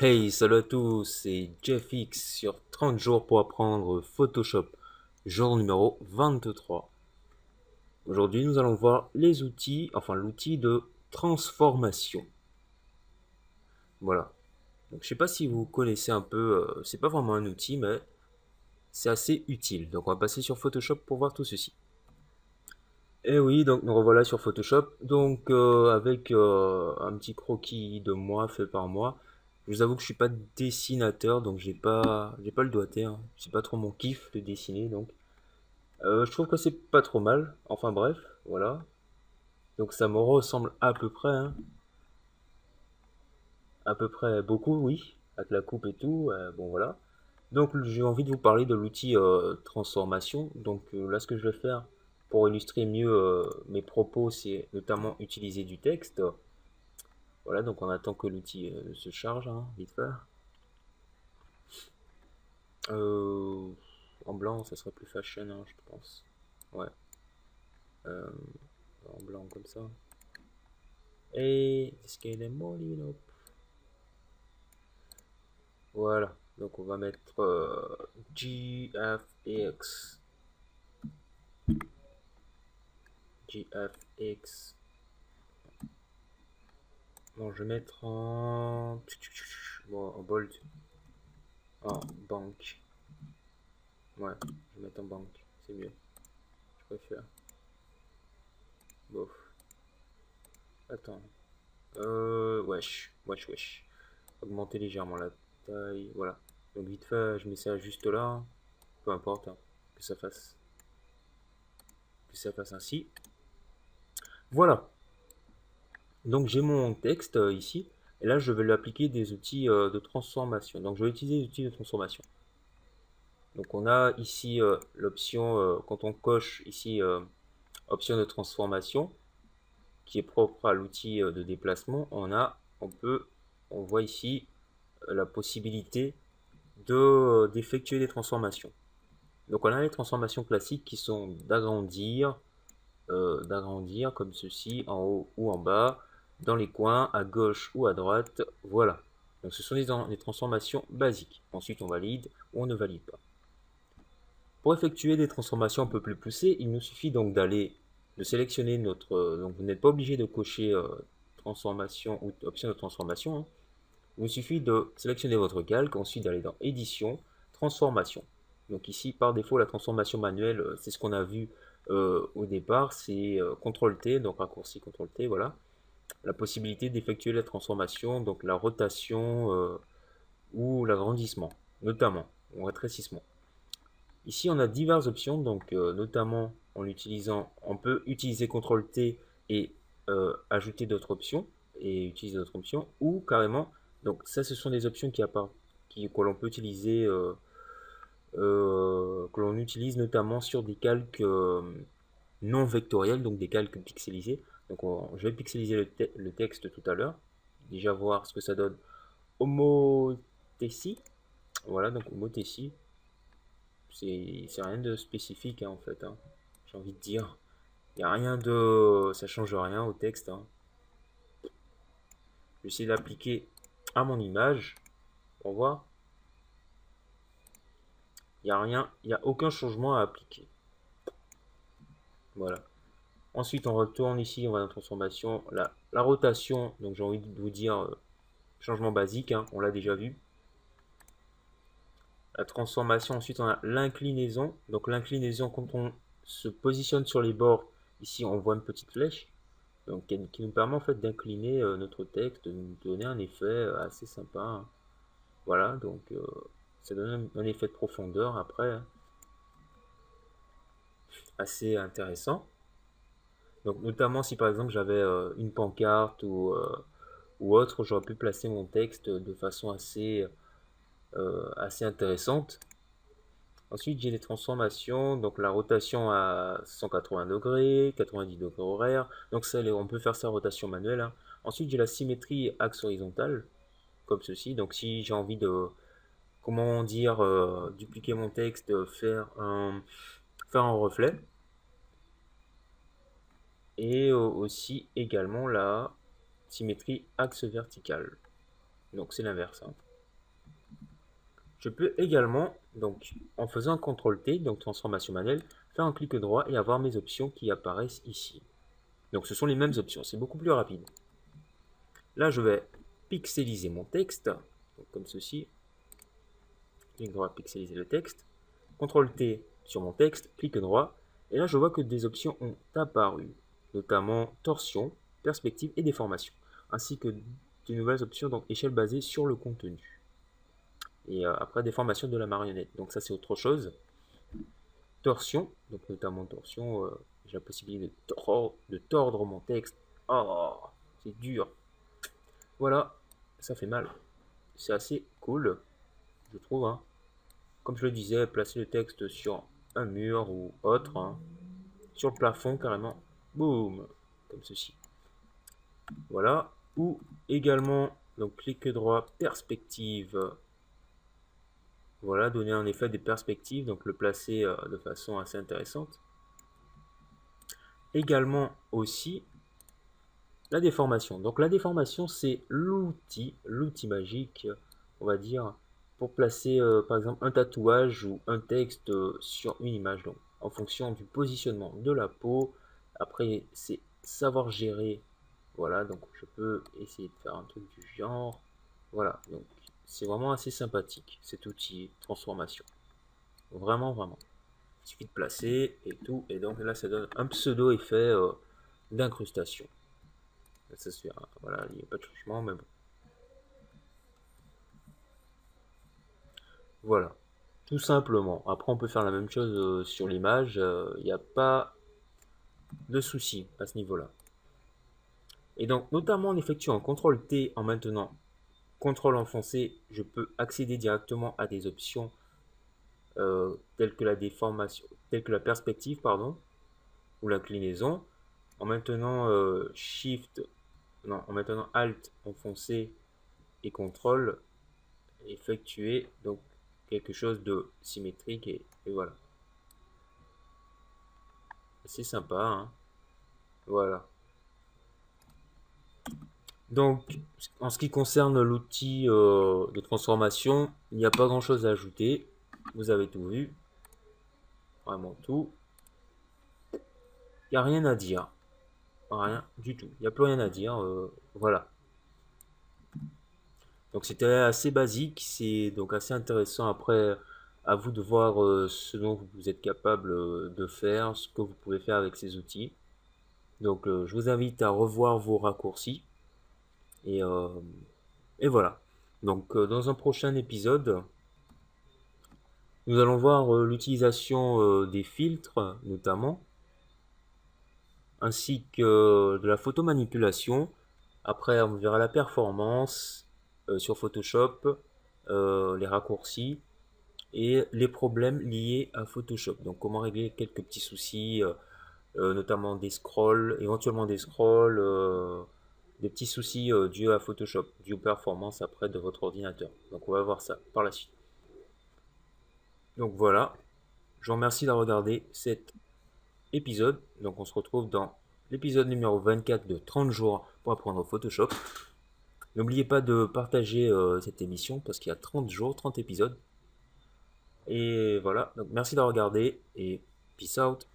Hey, salut à tous, c'est JeffX sur 30 jours pour apprendre Photoshop, jour numéro 23. Aujourd'hui, nous allons voir les outils, enfin l'outil de transformation. Voilà. Donc, je sais pas si vous connaissez un peu, c'est pas vraiment un outil, mais c'est assez utile. Donc, on va passer sur Photoshop pour voir tout ceci. Et oui, donc nous revoilà sur Photoshop. Donc, avec un petit croquis de moi fait par moi. Je vous avoue que je suis pas dessinateur, donc j'ai pas le doigté, hein. C'est pas trop mon kiff de dessiner, donc je trouve que c'est pas trop mal. Enfin bref, voilà. Donc ça me ressemble à peu près, hein. À peu près beaucoup, oui, avec la coupe et tout. Bon voilà. Donc j'ai envie de vous parler de l'outil transformation. Donc là, ce que je vais faire pour illustrer mieux mes propos, c'est notamment utiliser du texte. Voilà, donc on attend que l'outil se charge, hein, vite fait. Euh, En blanc, ça serait plus fashion, hein, je pense. Ouais, euh, en blanc comme ça. Et scale est molino. Voilà, donc on va mettre GFX. GFX. Bon, je vais mettre en. Bon, en bold. En banque. Ouais, je vais mettre en banque. C'est mieux. Je préfère. Bof. Attends. Wesh. Wesh, wesh. Augmenter légèrement la taille. Voilà. Donc vite fait, je mets ça juste là. Peu importe, hein, que ça fasse. Que ça fasse ainsi. Voilà. Donc j'ai mon texte ici. Et là, je vais lui appliquer des outils de transformation. Donc je vais utiliser les outils de transformation. Donc on a ici l'option, quand on coche ici option de transformation, qui est propre à l'outil de déplacement, on voit ici la possibilité d'effectuer des transformations. Donc on a les transformations classiques qui sont d'agrandir comme ceci, en haut ou en bas, dans les coins, à gauche ou à droite, voilà. Donc ce sont des transformations basiques. Ensuite on valide ou on ne valide pas. Pour effectuer des transformations un peu plus poussées, il nous suffit donc de sélectionner notre. Donc vous n'êtes pas obligé de cocher transformation ou option de transformation, hein. Il vous suffit de sélectionner votre calque, ensuite d'aller dans édition, transformation. Donc ici par défaut la transformation manuelle, c'est ce qu'on a vu au départ, c'est CTRL T, donc raccourci CTRL T, voilà. La possibilité d'effectuer la transformation, donc la rotation ou l'agrandissement, notamment, ou rétrécissement. Ici, on a diverses options, donc notamment en utilisant, on peut utiliser CTRL T et ajouter d'autres options et utiliser d'autres options, ou carrément, donc ça, ce sont des options que l'on peut utiliser, que l'on utilise notamment sur des calques non vectoriels, donc des calques pixelisés. Donc, je vais pixeliser le texte tout à l'heure, déjà voir ce que ça donne. Homothétie, voilà, donc homothétie. C'est rien de spécifique, hein, en fait, hein. J'ai envie de dire. Il n'y a rien de. Ça change rien au texte, hein. Je vais essayer d'appliquer à mon image. Pour voir. Il n'y a rien. Il n'y a aucun changement à appliquer. Voilà. Ensuite, on retourne ici. On va dans transformation. La rotation. Donc, j'ai envie de vous dire changement basique, hein, on l'a déjà vu. La transformation. Ensuite, on a l'inclinaison. Donc, l'inclinaison, quand on se positionne sur les bords, ici, on voit une petite flèche. Donc, qui nous permet en fait d'incliner notre texte, de nous donner un effet assez sympa, hein. Voilà, donc ça donne un effet de profondeur après, hein, assez intéressant. Donc, notamment si par exemple j'avais une pancarte ou autre, j'aurais pu placer mon texte de façon assez intéressante. Ensuite, j'ai les transformations, donc la rotation à 180 degrés, 90 degrés horaires. Donc, ça, on peut faire ça en rotation manuelle, hein. Ensuite, j'ai la symétrie axe horizontal, comme ceci. Donc, si j'ai envie de, comment dire, dupliquer mon texte, faire un reflet. Et aussi également la symétrie axe vertical. Donc, c'est l'inverse, hein. Je peux également, donc en faisant un CTRL T, donc transformation manuelle, faire un clic droit et avoir mes options qui apparaissent ici. Donc ce sont les mêmes options, c'est beaucoup plus rapide. Là je vais pixeliser mon texte, donc comme ceci. Clic droit, pixeliser le texte. CTRL T sur mon texte, clic droit. Et là je vois que des options ont apparu, notamment torsion, perspective et déformation, ainsi que de nouvelles options, donc échelle basée sur le contenu. Et après déformation de la marionnette, donc ça c'est autre chose. Torsion, donc notamment torsion, j'ai la possibilité de tordre mon texte. Oh, c'est dur. Voilà, ça fait mal. C'est assez cool, je trouve. Hein. Comme je le disais, placer le texte sur un mur ou autre, hein, sur le plafond carrément. Boum, comme ceci. Voilà. Ou également, donc clic droit, perspective. Voilà, donner un effet des perspectives, donc le placer de façon assez intéressante. Également aussi la déformation. Donc la déformation, c'est l'outil magique, on va dire, pour placer par exemple un tatouage ou un texte sur une image. Donc en fonction du positionnement de la peau. Après, c'est savoir gérer. Voilà, donc je peux essayer de faire un truc du genre. Voilà, donc c'est vraiment assez sympathique cet outil transformation. Vraiment, vraiment. Il suffit de placer et tout. Et donc là, ça donne un pseudo effet d'incrustation. Ça se fait, voilà, il n'y a pas de changement, mais bon. Voilà, tout simplement. Après, on peut faire la même chose sur l'image. Il n'y a pas de souci à ce niveau-là. Et donc, notamment en effectuant un CTRL T en maintenant CTRL enfoncé, je peux accéder directement à des options telles que la déformation, telles que la perspective, pardon, ou l'inclinaison. En maintenant Shift, non, en maintenant Alt enfoncé et CTRL, effectuer donc quelque chose de symétrique et voilà. C'est sympa, hein. Voilà. Donc, en ce qui concerne l'outil de transformation, il n'y a pas grand chose à ajouter. Vous avez tout vu. Vraiment tout. Il n'y a rien à dire. Rien du tout. Il n'y a plus rien à dire. Voilà. Donc c'était assez basique. C'est donc assez intéressant. Après, à vous de voir ce dont vous êtes capable de faire, ce que vous pouvez faire avec ces outils. Donc je vous invite à revoir vos raccourcis. Et, euh, et voilà. Donc dans un prochain épisode, nous allons voir l'utilisation des filtres notamment, ainsi que de la photomanipulation. Après, on verra la performance sur Photoshop, les raccourcis et les problèmes liés à Photoshop. Donc comment régler quelques petits soucis, notamment des scrolls, éventuellement des scrolls, des petits soucis dus à Photoshop, dus aux performances après de votre ordinateur. Donc on va voir ça par la suite. Donc voilà, je vous remercie d'avoir regardé cet épisode. Donc on se retrouve dans l'épisode numéro 24 de 30 jours pour apprendre Photoshop. N'oubliez pas de partager cette émission parce qu'il y a 30 jours, 30 épisodes. Et voilà, donc merci d'avoir regardé et peace out.